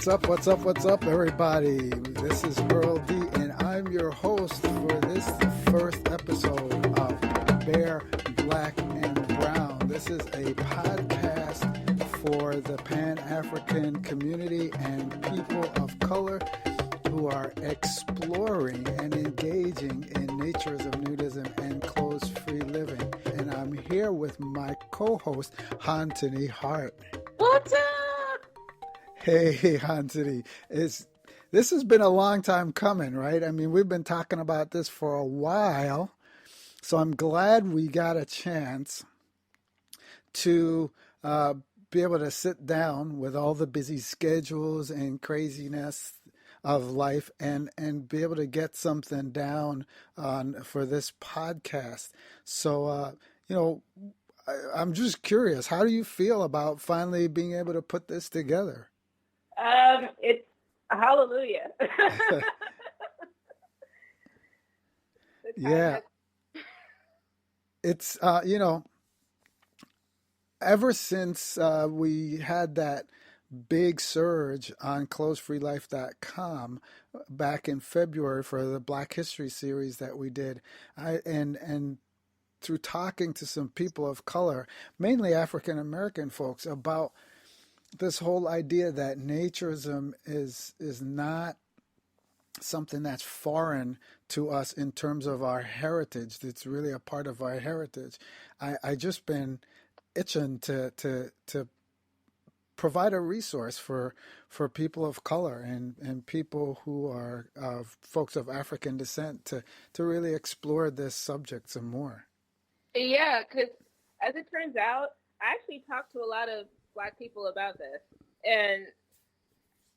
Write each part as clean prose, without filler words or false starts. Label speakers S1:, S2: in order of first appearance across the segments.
S1: What's up, everybody? This is Earl D, and I'm your host for this first episode of Bear, Black, and Brown. This is a podcast for the Pan-African community and people of color who are exploring and engaging in naturism, nudism, and clothes-free living. And I'm here with my co-host, Antony Hart.
S2: What's up?
S1: Hey, Antony. This has been a long time coming, right? I mean, we've been talking about this for a while, so I'm glad we got a chance to be able to sit down with all the busy schedules and craziness of life and be able to get something down for this podcast. So, I'm just curious, how do you feel about finally being able to put this together?
S2: It's hallelujah.
S1: Yeah, it's, ever since we had that big surge on closefreelife.com back in February for the Black History series that we did, and through talking to some people of color, mainly African American folks, about this whole idea that naturism is not something that's foreign to us in terms of our heritage. It's really a part of our heritage. I just been itching to provide a resource for people of color and people who are folks of African descent to really explore this subject some more.
S2: Yeah, because as it turns out, I actually talked to a lot of Black people about this. And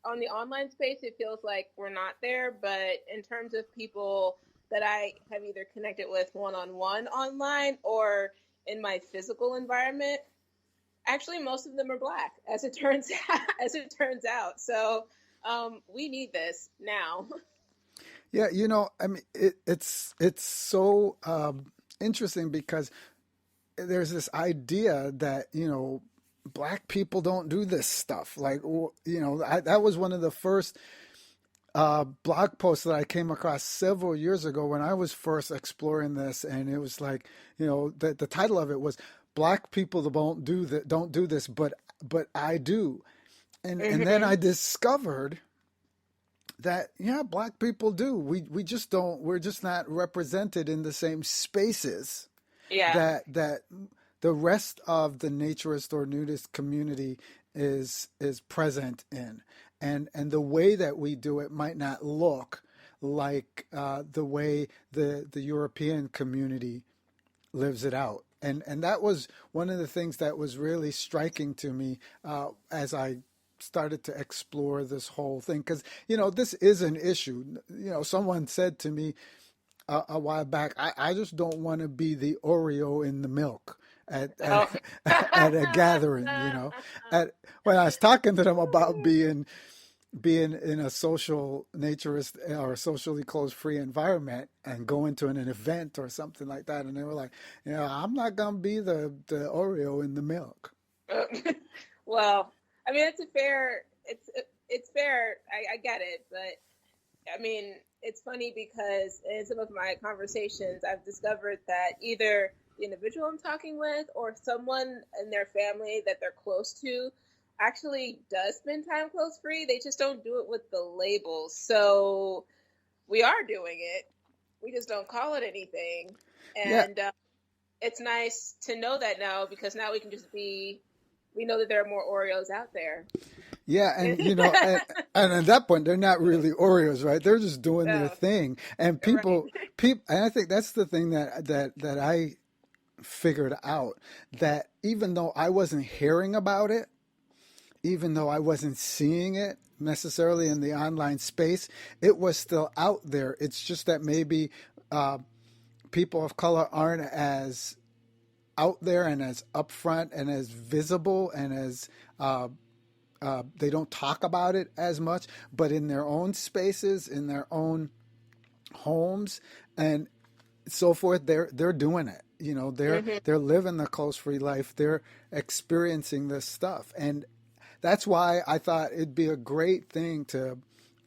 S2: on the online space, it feels like we're not there. But in terms of people that I have either connected with one-on-one online or in my physical environment, actually, most of them are Black, as it turns out. So we need this now.
S1: Yeah, I mean, it's so interesting because there's this idea that, Black people don't do this stuff. Like, that was one of the first blog posts that I came across several years ago when I was first exploring this. And it was like, the title of it was Black people don't do this, but I do. And then I discovered that, yeah, Black people do. We just don't, we're just not represented in the same spaces
S2: Yeah.
S1: that the rest of the naturist or nudist community is present in. And the way that we do it might not look like the way the European community lives it out. And that was one of the things that was really striking to me as I started to explore this whole thing. Because, this is an issue. Someone said to me a while back, I just don't want to be the Oreo in the milk
S2: Oh.
S1: at a gathering, when I was talking to them about being in a social naturist or socially closed free environment and going to an event or something like that. And they were like, I'm not going to be the Oreo in the milk.
S2: Well, I mean, it's fair. I get it, but I mean, it's funny because in some of my conversations, I've discovered that either the individual I'm talking with or someone in their family that they're close to actually does spend time close free. They just don't do it with the labels. So we are doing it. We just don't call it anything. And it's nice to know that now, because now we can we know that there are more Oreos out there.
S1: Yeah, and and at that point, they're not really Oreos, right? They're just doing their thing, and people, and I think that's the thing that I figured out, that even though I wasn't hearing about it, even though I wasn't seeing it necessarily in the online space, it was still out there. It's just that maybe people of color aren't as out there and as upfront and as visible and as they don't talk about it as much, but in their own spaces, in their own homes, and so forth, they're doing it. They're living the close free life. They're experiencing this stuff, and that's why I thought it'd be a great thing to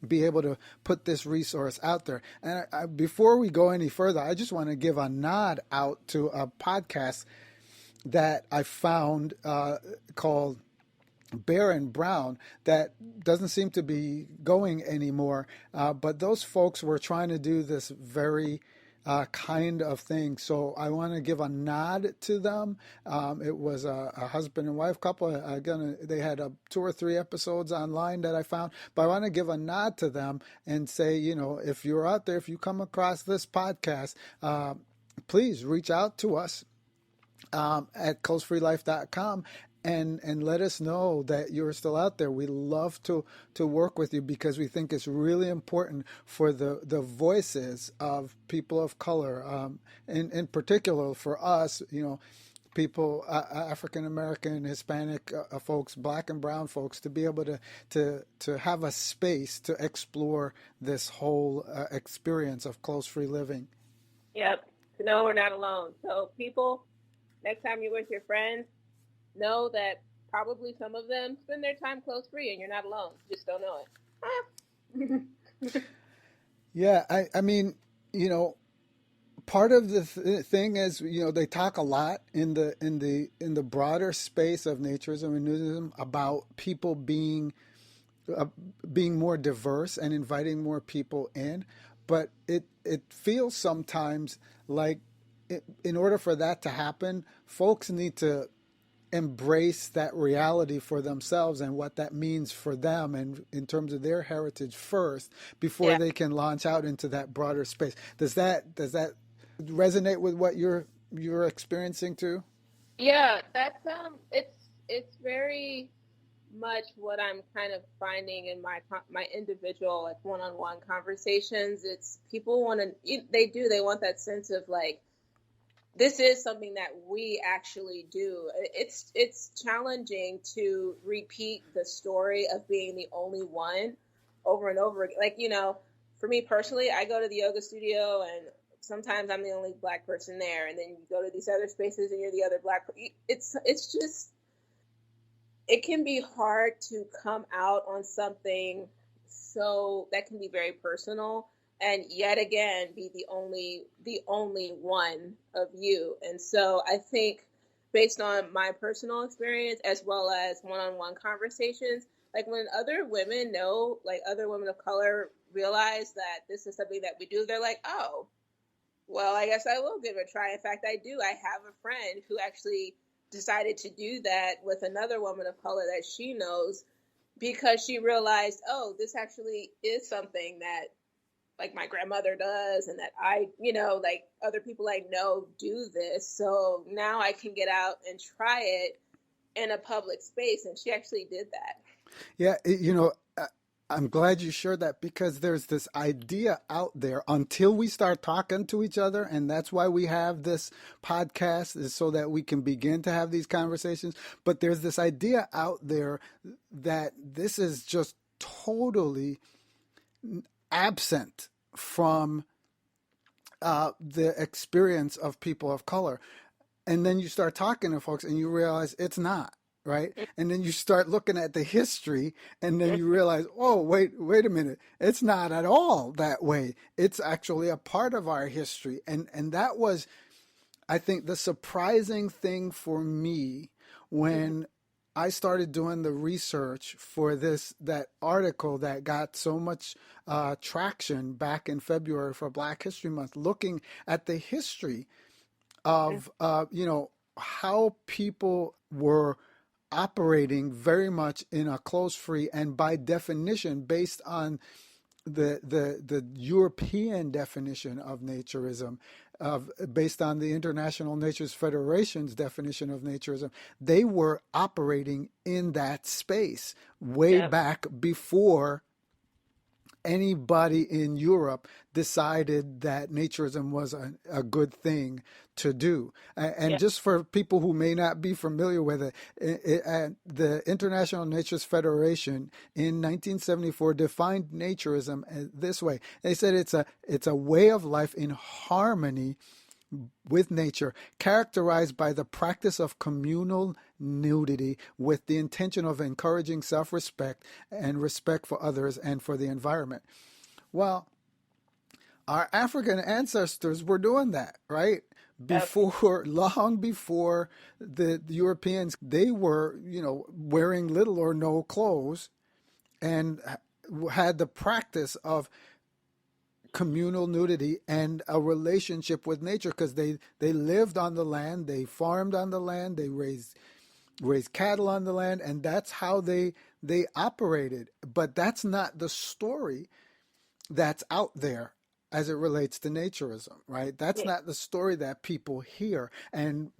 S1: be able to put this resource out there. And before we go any further, I just want to give a nod out to a podcast that I found called Bear and Brown that doesn't seem to be going anymore. But those folks were trying to do this very kind of thing. So I want to give a nod to them. It was a husband and wife couple. Again, they had 2 or 3 episodes online that I found. But I want to give a nod to them and say, if you're out there, if you come across this podcast, please reach out to us at closefreelife.com and let us know that you're still out there. We love to work with you because we think it's really important for the voices of people of color, in particular for us, people, African American, Hispanic folks, Black and Brown folks, to be able to have a space to explore this whole experience of close free living.
S2: Yep. No, we're not alone. So people, next time you're with your friends, know that probably some of them spend their time close free and you're not alone. You just don't know it.
S1: Yeah, I mean, part of the thing is, they talk a lot in the broader space of naturism and nudism about people being more diverse and inviting more people in, but it feels sometimes like in order for that to happen, folks need to embrace that reality for themselves and what that means for them and in terms of their heritage first before
S2: Yeah.
S1: they can launch out into that broader space. Does that resonate with what you're experiencing too?
S2: Yeah, that's it's very much what I'm kind of finding in my individual like one-on-one conversations. It's people want to they want that sense of like this is something that we actually do. It's challenging to repeat the story of being the only one over and over again. Like, for me personally, I go to the yoga studio and sometimes I'm the only Black person there, and then you go to these other spaces and you're the other Black person. It's just it can be hard to come out on something so that can be very personal and yet again be the only one of you. And so I think based on my personal experience as well as one-on-one conversations, like when other women know, like other women of color realize that this is something that we do, they're like, oh, well, I guess I will give it a try. In fact, I do. I have a friend who actually decided to do that with another woman of color that she knows because she realized, oh, this actually is something that like my grandmother does and that I, like other people I know do this. So now I can get out and try it in a public space. And she actually did that.
S1: Yeah, I'm glad you shared that because there's this idea out there until we start talking to each other. And that's why we have this podcast, is so that we can begin to have these conversations. But there's this idea out there that this is just totally absent from the experience of people of color. And then you start talking to folks and you realize it's not. Right. And then you start looking at the history and then you realize, oh, wait a minute. It's not at all that way. It's actually a part of our history. And that was, I think, the surprising thing for me when I started doing the research for that article that got so much traction back in February for Black History Month, looking at the history of, how people were operating very much in a close free and by definition based on the European definition of naturism, based on the International Natures Federation's definition of naturism. They were operating in that space way
S2: Yep.
S1: back before anybody in Europe decided that naturism was a good thing to do. And
S2: Yeah.
S1: just for people who may not be familiar with it, the International Natures Federation in 1974 defined naturism this way. They said it's a way of life in harmony with nature, characterized by the practice of communal nudity with the intention of encouraging self respect and respect for others and for the environment. Well, our African ancestors were doing that, right?
S2: Yep.
S1: Before, long before the Europeans, they were, wearing little or no clothes and had the practice of communal nudity and a relationship with nature because they lived on the land, they farmed on the land, they raised cattle on the land, and that's how they operated. But that's not the story that's out there as it relates to naturism, right? That's
S2: Yeah,
S1: not the story that people hear. And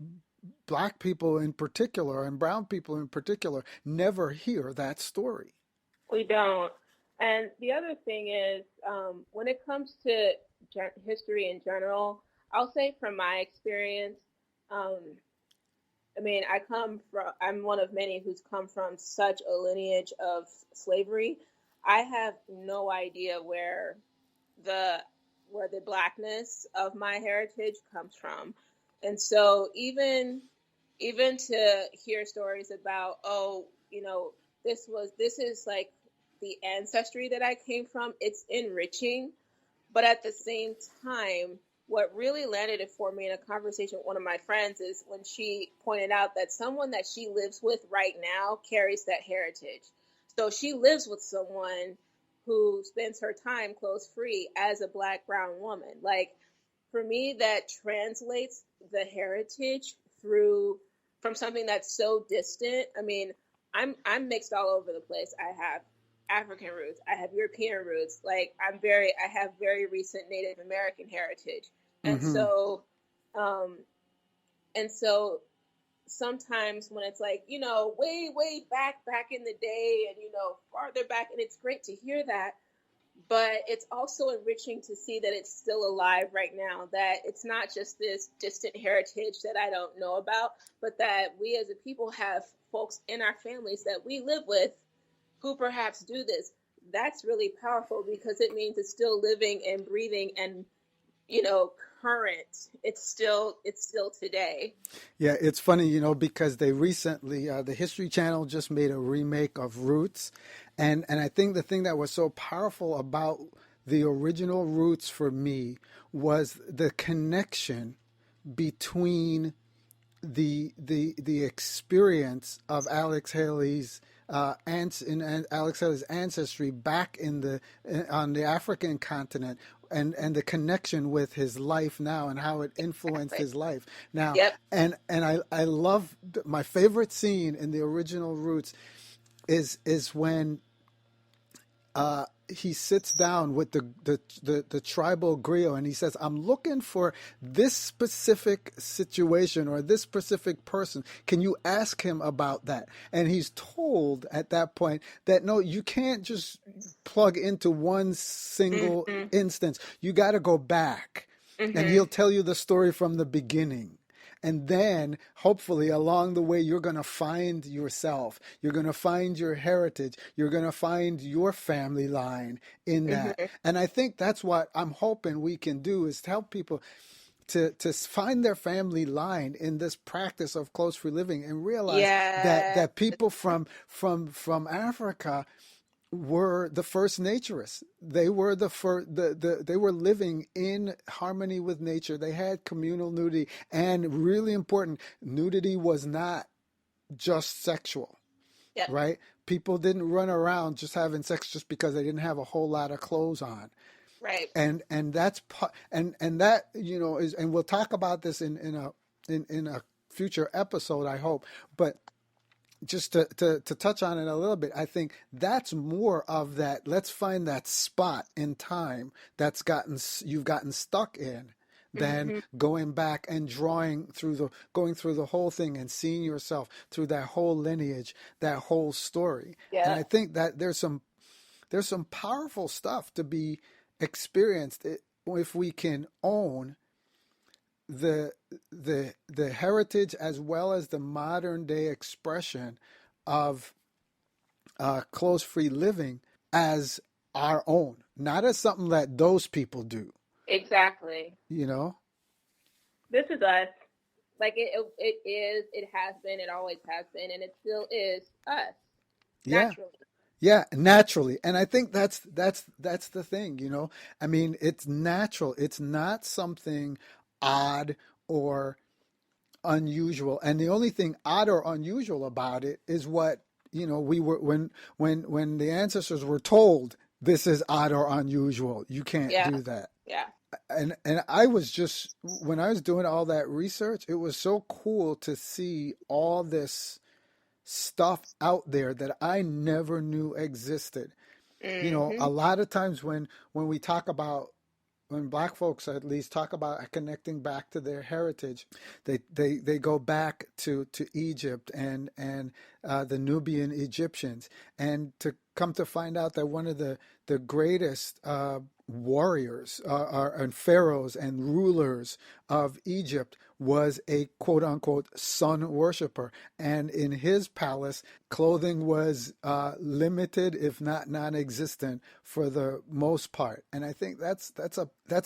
S1: black people in particular and brown people in particular never hear that story.
S2: we don't. And the other thing is, when it comes to history in general, I'll say from my experience, um, I mean, I'm one of many who's come from such a lineage of slavery. I have no idea the where the blackness of my heritage comes from. And so even to hear stories about, oh, this is like the ancestry that I came from, it's enriching. But at the same time, what really landed it for me in a conversation with one of my friends is when she pointed out that someone that she lives with right now carries that heritage. So she lives with someone who spends her time clothes free as a black brown woman. Like, for me, that translates the heritage through from something that's so distant. I mean, I'm mixed all over the place. I have African roots, I have European roots. Like, I have very recent Native American heritage, and
S1: Mm-hmm.
S2: um, so sometimes when it's like, way back in the day, and farther back, and it's great to hear that, but it's also enriching to see that it's still alive right now, that it's not just this distant heritage that I don't know about, but that we as a people have folks in our families that we live with who perhaps do this. That's really powerful because it means it's still living and breathing and, you know, current. It's still today.
S1: Yeah, it's funny, because they recently, the History Channel just made a remake of Roots, and I think the thing that was so powerful about the original Roots for me was the connection between the experience of Alex Haley's ancestry back in the on the African continent, and the connection with his life now and how it influenced
S2: Exactly.
S1: his life now.
S2: Yep.
S1: And I love my favorite scene in the original Roots is when he sits down with the tribal griot and he says, I'm looking for this specific situation or this specific person. Can you ask him about that? And he's told at that point that no, you can't just plug into one single
S2: Mhm.
S1: instance. You got to go back and he'll
S2: Mhm.
S1: tell you the story from the beginning. And then hopefully along the way, you're going to find yourself. You're going to find your heritage. You're going to find your family line in that.
S2: Mhm.
S1: And I think that's what I'm hoping we can do is to help people to find their family line in this practice of close free living and realize that
S2: Yeah.
S1: that people from Africa were the first naturists. They were the first. They were living in harmony with nature. They had communal nudity, and really important, nudity was not just sexual,
S2: Yep.
S1: right? People didn't run around just having sex just because they didn't have a whole lot of clothes on,
S2: Right.
S1: and that's and that is, and we'll talk about this in a future episode, I hope, but just to touch on it a little bit, I think that's more of that. Let's find that spot in time you've gotten stuck in, than
S2: Mhm.
S1: going back and going through the whole thing and seeing yourself through that whole lineage, that whole story. And
S2: Yeah.
S1: I think that there's some powerful stuff to be experienced if we can own the the heritage as well as the modern day expression of close free living as our own, not as something that those people do,
S2: Exactly.
S1: you know?
S2: this is us. Like it is, it has been, it always has been, and it still is us
S1: Yeah.
S2: naturally.
S1: Yeah, naturally. And I think that's the thing, you know. I mean, it's natural. It's not something odd or unusual. And the only thing odd or unusual about it is what, you know, we were when the ancestors were told this is odd or unusual. You can't
S2: Yeah,
S1: do that.
S2: yeah.
S1: And I was just when I was doing all that research, it was so cool to see all this stuff out there that I never knew existed. You know, a
S2: Hmm.
S1: lot of times when we talk about when black folks at least talk about connecting back to their heritage, they go back to Egypt and the Nubian Egyptians, and to come to find out that one of the greatest warriors and pharaohs and rulers of Egypt was a quote unquote sun worshiper. And in his palace, clothing was limited, if not non existent, for the most part. And I think that's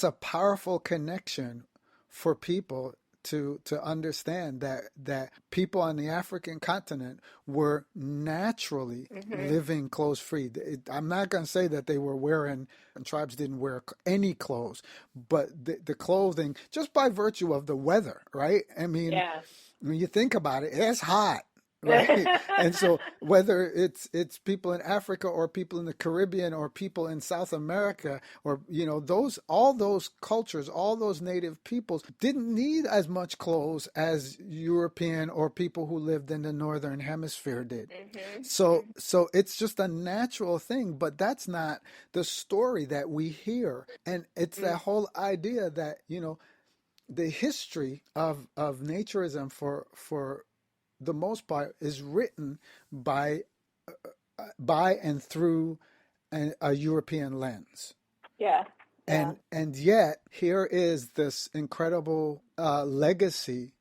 S1: a powerful connection for people to understand that people on the African continent were naturally
S2: Hmm.
S1: living clothes free. I'm not going to say that they were wearing, and tribes didn't wear any clothes, but the clothing, just by virtue of the weather, right? I mean,
S2: Yeah.
S1: when you think about it, it's hot, right? And so whether it's people in Africa or people in the Caribbean or people in South America, or you know, those all those cultures, all those native peoples didn't need as much clothes as European or people who lived in the northern hemisphere did.
S2: Hmm.
S1: So it's just a natural thing, but that's not the story that we hear. And it's that whole idea that, you know, the history of naturism for the most part is written by and through a European lens.
S2: Yeah, yeah.
S1: And yet here is this incredible legacy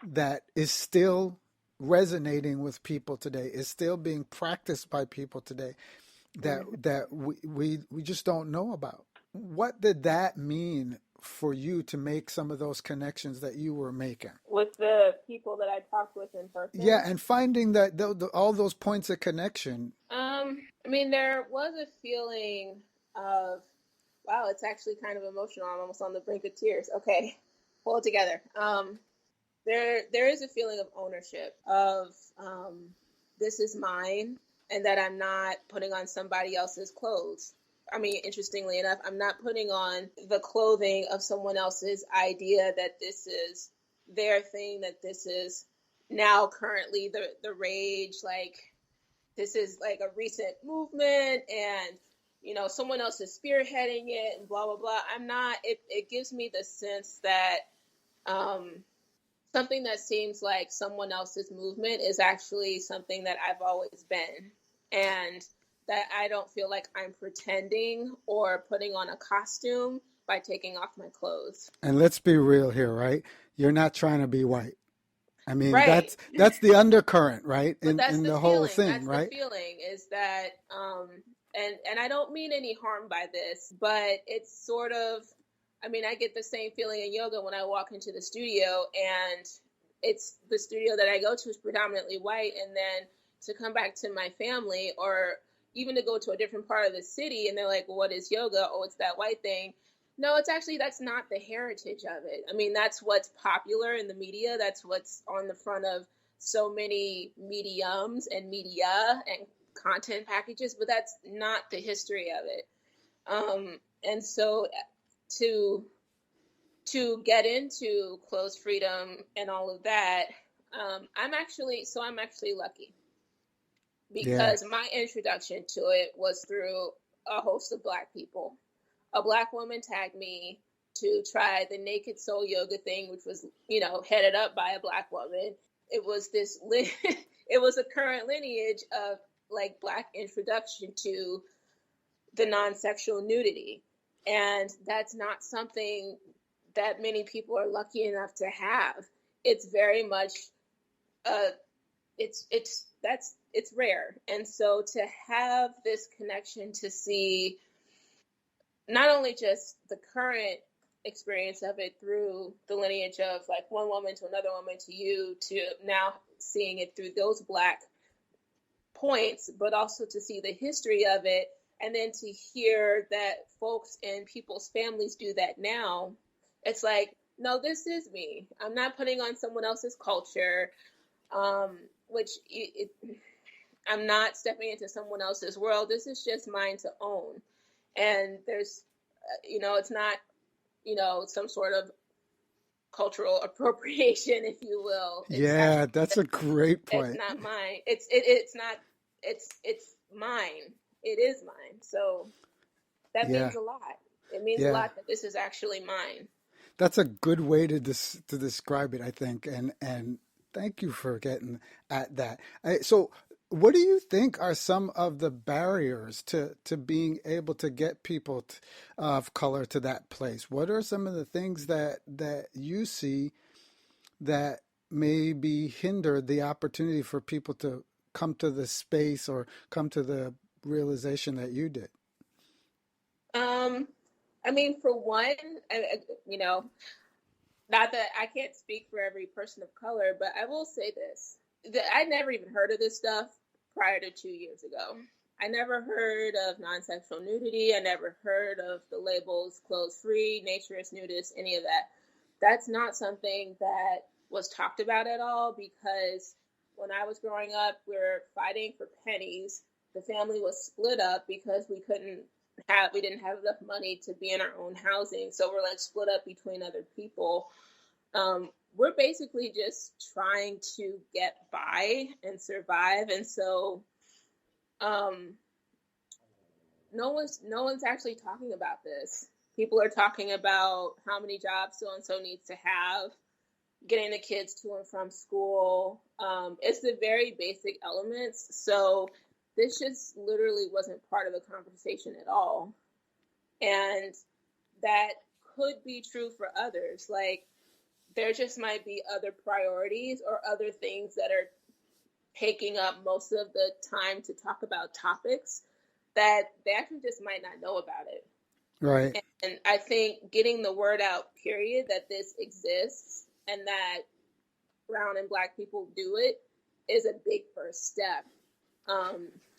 S1: that is still resonating with people today, is still being practiced by people today,
S2: Hmm.
S1: that we just don't know about. What did that mean for you to make some of those connections that you were making?
S2: With the people that I talked with in
S1: Yeah,
S2: person,
S1: and finding that all those points of connection.
S2: I mean, there was a feeling of, wow, it's actually kind of emotional. I'm almost on the brink of tears. Okay, pull it together. There is a feeling of ownership of, this is mine, and that I'm not putting on somebody else's clothes. I mean, interestingly enough, I'm not putting on the clothing of someone else's idea that this is their thing, that this is now currently the rage, like this is like a recent movement, and you know someone else is spearheading it and blah blah blah. I'm not. It gives me the sense that, um, something that seems like someone else's movement is actually something that I've always been, and that I don't feel like I'm pretending or putting on a costume by taking off my clothes.
S1: And let's be real here, right? You're not trying to be white. I mean,
S2: Right.
S1: that's the undercurrent, right?
S2: But that's
S1: In
S2: the
S1: the whole
S2: feeling.
S1: thing,
S2: That's the
S1: right?
S2: feeling is that, and I don't mean any harm by this, but it's sort of, I mean, I get the same feeling in yoga when I walk into the studio, and it's the studio that I go to is predominantly white, and then to come back to my family, or even to go to a different part of the city, and they're like, well, "What is yoga?" "Oh, it's that white thing." No, it's actually, that's not the heritage of it. I mean, that's what's popular in the media. That's what's on the front of so many mediums and media and content packages, but that's not the history of it. And so to get into clothes freedom and all of that, I'm actually lucky
S1: Yeah.
S2: because my introduction to it was through a host of black people. A black woman tagged me to try the naked soul yoga thing, which was, you know, headed up by a black woman. It was this, it was a current lineage of like black introduction to the non-sexual nudity. And that's not something that many people are lucky enough to have. It's very much, uh, it's rare. And so to have this connection, to see not only just the current experience of it through the lineage of like one woman to another woman to you to now seeing it through those black points, but also to see the history of it, and then to hear that folks and people's families do that now, it's like, no, this is me. I'm not putting on someone else's culture, which I'm not stepping into someone else's world. This is just mine to own. And there's, it's not, some sort of cultural appropriation, if you will. It's
S1: Yeah,
S2: actually,
S1: that's a great
S2: it's
S1: point.
S2: not mine. It's not, it's mine. It is mine. So that
S1: Yeah,
S2: means a lot. It means a
S1: yeah.
S2: lot that this is actually mine.
S1: That's a good way to to describe it, I think. And thank you for getting at that. So, what do you think are some of the barriers to being able to get people of color to that place? What are some of the things that you see that maybe hinder the opportunity for people to come to the space or come to the realization that you did?
S2: Um, I mean, for one, you know, not that I can't speak for every person of color, but I will say this: that I never even heard of this stuff prior to 2 years ago. I never heard of non-sexual nudity. I never heard of the labels clothes free, naturist, nudist, any of that. That's not something that was talked about at all because when I was growing up, we were fighting for pennies. The family was split up because we didn't have enough money to be in our own housing. So we're like split up between other people. We're basically just trying to get by and survive. And so um, no one's actually talking about this. People are talking about how many jobs so and so needs to have, getting the kids to and from school. It's the very basic elements. So this just literally wasn't part of the conversation at all. And that could be true for others. Like, there just might be other priorities or other things that are taking up most of the time to talk about topics that they actually just might not know about it.
S1: Right.
S2: And I think getting the word out, period, that this exists and that brown and black people do it is a big first step.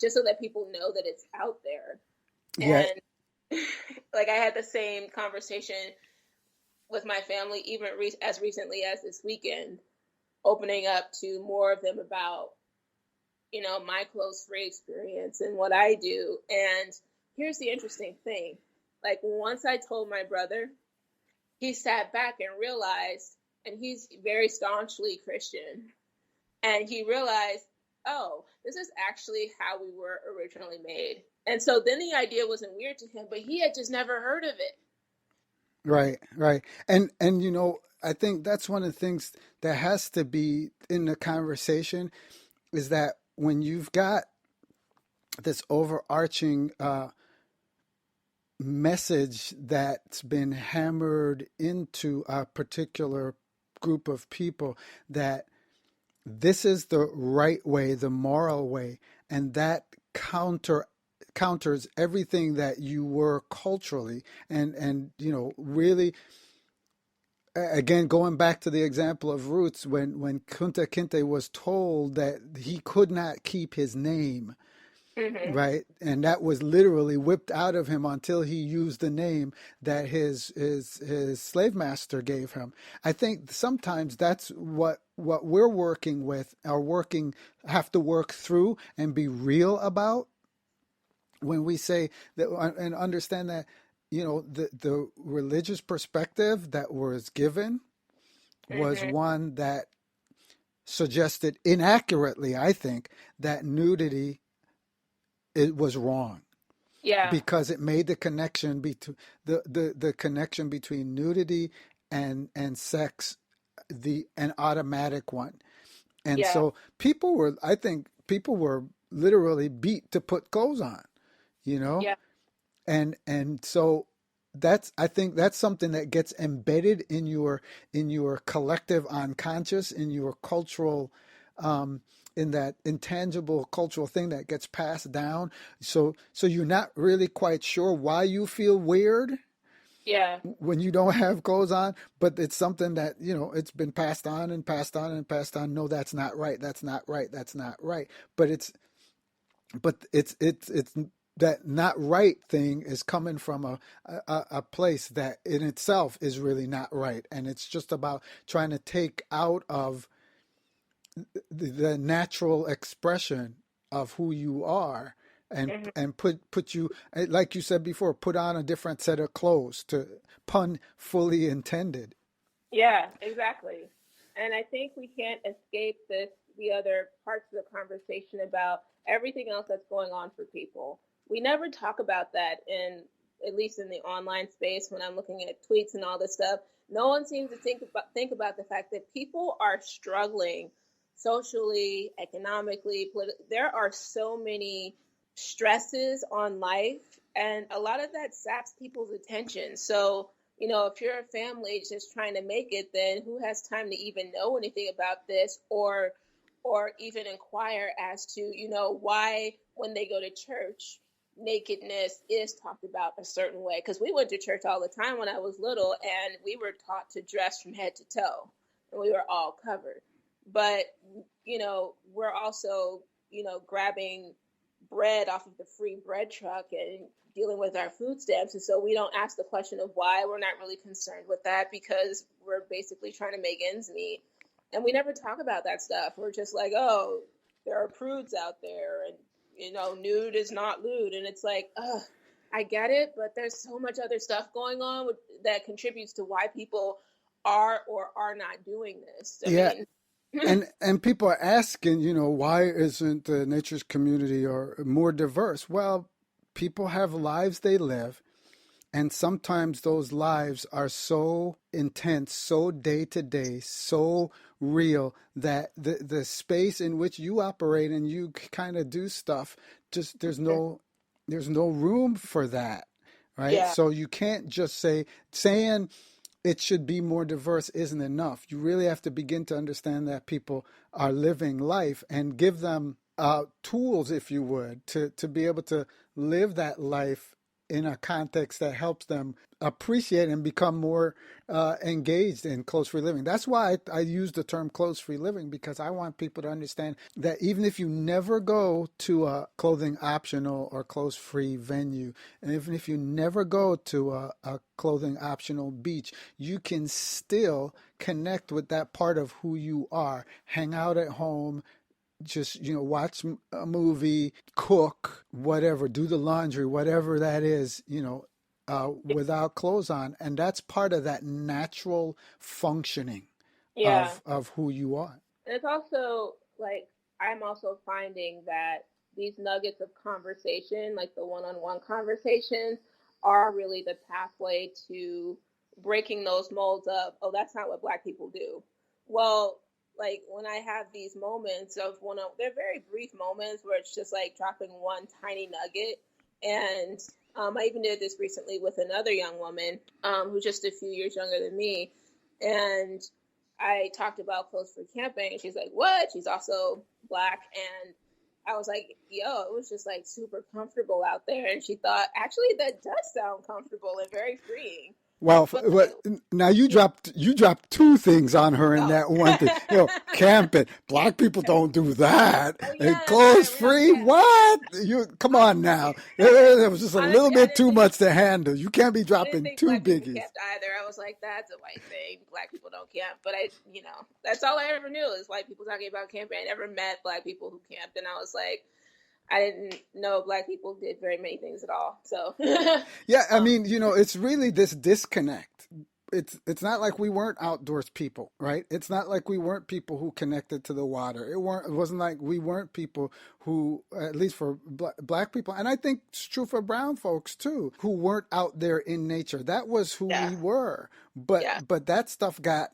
S2: Just so that people know that it's out there.
S1: Yeah.
S2: And like I had the same conversation with my family even as recently as this weekend, opening up to more of them about my close free experience and what I do. And here's the interesting thing: like, once I told my brother, he sat back and realized, and he's very staunchly Christian, and he realized, oh, this is actually how we were originally made. And so then the idea wasn't weird to him, but he had just never heard of it.
S1: Right, right. And I think that's one of the things that has to be in the conversation is that when you've got this overarching message that's been hammered into a particular group of people, that this is the right way, the moral way, and that counters everything that you were culturally, and really, again, going back to the example of Roots, when Kunta Kinte was told that he could not keep his name,
S2: Mm-hmm.
S1: right, and that was literally whipped out of him until he used the name that his slave master gave him. I think sometimes that's what we're working with, are working have to work through and be real about when we say that, and understand that the religious perspective that was given was
S2: Mm-hmm.
S1: one that suggested inaccurately, I think, that nudity, it was wrong
S2: Yeah.
S1: because it made the connection between the connection between nudity and sex, the an automatic one. And
S2: Yeah.
S1: so I think people were literally beat to put clothes on, you know?
S2: Yeah.
S1: And so I think that's something that gets embedded in your collective unconscious, in your cultural, in that intangible cultural thing that gets passed down. So you're not really quite sure why you feel weird,
S2: Yeah.
S1: when you don't have clothes on, but it's something that, it's been passed on and passed on and passed on. No, that's not right. That's not right. That's not right. But it's that not right thing is coming from a place that in itself is really not right. And it's just about trying to take out of the natural expression of who you are, and
S2: Hmm.
S1: put you, like you said before, put on a different set of clothes, to pun fully intended.
S2: Yeah, exactly. And I think we can't escape the other parts of the conversation about everything else that's going on for people. We never talk about that at least in the online space when I'm looking at tweets and all this stuff. No one seems to think about the fact that people are struggling socially, economically, there are so many stresses on life, and a lot of that saps people's attention. So if you're a family just trying to make it, then who has time to even know anything about this, or even inquire as to, why when they go to church, nakedness is talked about a certain way? Because we went to church all the time when I was little, and we were taught to dress from head to toe, and we were all covered. But we're also grabbing bread off of the free bread truck and dealing with our food stamps. And so we don't ask the question of why. We're not really concerned with that because we're basically trying to make ends meet. And we never talk about that stuff. We're just like, oh, there are prudes out there, and nude is not lewd. And it's like, ugh, I get it, but there's so much other stuff going on that contributes to why people are or are not doing this. I
S1: Yeah,
S2: mean,
S1: and people are asking, why isn't the nature's community or more diverse? Well, people have lives they live. And sometimes those lives are so intense, so day to day, so real that the space in which you operate and you kind of do stuff, just there's no room for that, right?
S2: yeah,
S1: So you can't just saying it should be more diverse isn't enough. You really have to begin to understand that people are living life and give them tools, if you would, to be able to live that life in a context that helps them appreciate and become more engaged in clothes free living. That's why I use the term clothes free living, because I want people to understand that even if you never go to a clothing optional or clothes free venue, and even if you never go to a clothing optional beach, you can still connect with that part of who you are, hang out at home, just watch a movie, cook, whatever, do the laundry, whatever that is, without clothes on. And that's part of that natural functioning
S2: yeah.
S1: of who you are.
S2: And it's also like I'm also finding that these nuggets of conversation, like the one-on-one conversations, are really the pathway to breaking those molds of, oh, that's not what Black people do. Well, like when I have these moments of they're very brief moments where it's just like dropping one tiny nugget. And I even did this recently with another young woman who's just a few years younger than me. And I talked about clothes for camping, and she's like, "What?" She's also Black, and I was like, "Yo, it was just like super comfortable out there." And she thought, actually, that does sound comfortable and very freeing.
S1: Well,
S2: But like,
S1: now you dropped two things on her in
S2: oh,
S1: that one thing. Camping. Black people don't do that.
S2: oh
S1: And
S2: yeah, that's
S1: clothes
S2: right. We don't
S1: free.
S2: camp.
S1: What? You come on now.
S2: Honestly,
S1: It was just a little
S2: honestly, I
S1: bit
S2: didn't
S1: too
S2: think
S1: much to handle. You can't be
S2: I didn't
S1: dropping
S2: think
S1: two
S2: Black people
S1: biggies.
S2: camped either. I was like, that's a white thing. Black people don't camp. But that's all I ever knew is white people talking about camping. I never met Black people who camped, and I was like, I didn't know Black people did very many things at all. So,
S1: Yeah, I
S2: um,
S1: mean, it's really this disconnect. It's not like we weren't outdoors people, right? It's not like we weren't people who connected to the water. It wasn't like we weren't people who, at least for black people, and I think it's true for brown folks too, who weren't out there in nature. That was who
S2: yeah,
S1: we were. But
S2: yeah,
S1: but that stuff got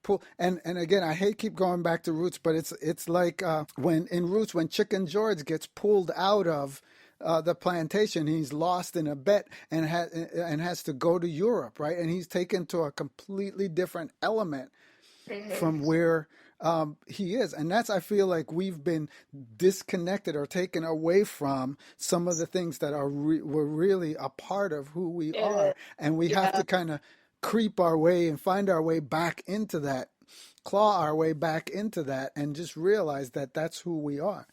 S1: pulled. And again, I hate keep going back to Roots, but it's like when in Roots, when Chicken George gets pulled out of the plantation. He's lost in a bet and has to go to Europe, right? And he's taken to a completely different element
S2: hmm
S1: from where He is, and that's, I feel like we've been disconnected or taken away from some of the things that were really a part of who we
S2: It
S1: are,
S2: is.
S1: and we have
S2: Yeah.
S1: to kind of creep our way and find our way back into that, claw our way back into that, and just realize that that's who we are.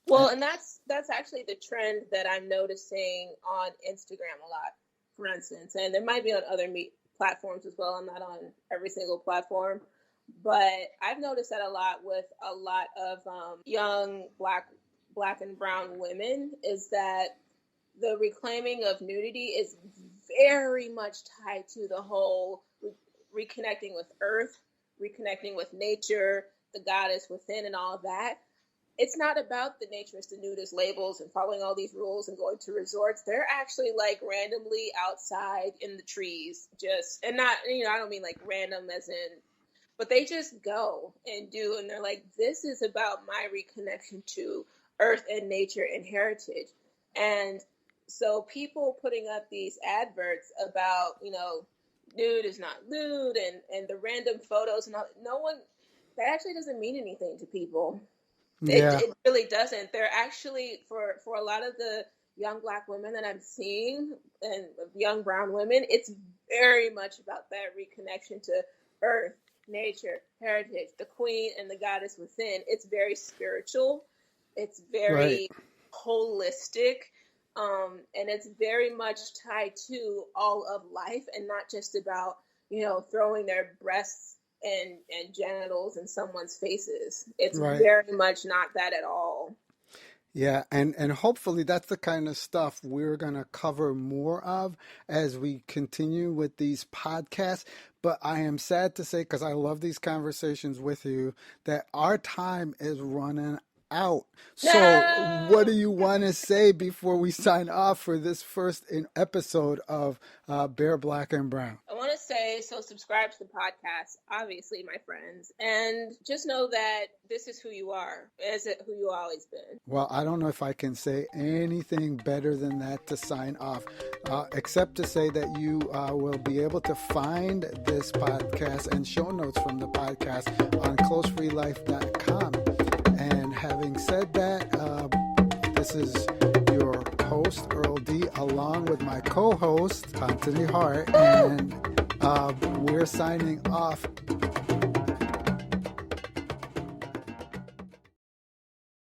S2: Well,
S1: And
S2: and that's actually the trend that I'm noticing on Instagram a lot, for instance, and there might be on other platforms as well. I'm not on every single platform, but I've noticed that a lot with a lot of young black and brown women is that the reclaiming of nudity is very much tied to the whole reconnecting with earth, reconnecting with nature, the goddess within, and all of that. It's not about the naturist and nudist labels and following all these rules and going to resorts. They're actually like randomly outside in the trees, just, and not, I don't mean like random as in, but they just go and do, and they're like, this is about my reconnection to earth and nature and heritage. And so people putting up these adverts about, nude is not nude, and the random photos and all, no one, that actually doesn't mean anything to people. it,
S1: yeah,
S2: it really doesn't. They're actually, for a lot of the young black women that I'm seeing and young brown women, it's very much about that reconnection to earth, nature, heritage, the queen and the goddess within. It's very spiritual. It's
S1: right,
S2: very holistic. And it's very much tied to all of life and not just about, throwing their breasts and genitals in someone's faces. It's
S1: right.
S2: very much not that at all.
S1: Yeah, and hopefully that's the kind of stuff we're going to cover more of as we continue with these podcasts. But I am sad to say, because I love these conversations with you, that our time is running out. So, what do
S2: No,
S1: you want to say before we sign off for this episode of Bear Black and Brown?
S2: I want to say, so subscribe to the podcast, obviously, my friends, and just know that this is who you are, is it who you always been.
S1: Well, I don't know if I can say anything better than that to sign off, except to say that you will be able to find this podcast and show notes from the podcast on closefreelife.com. And having said that, this is your host, Earl D, along with my co host, Anthony Hart,
S2: Woo!
S1: and we're signing off.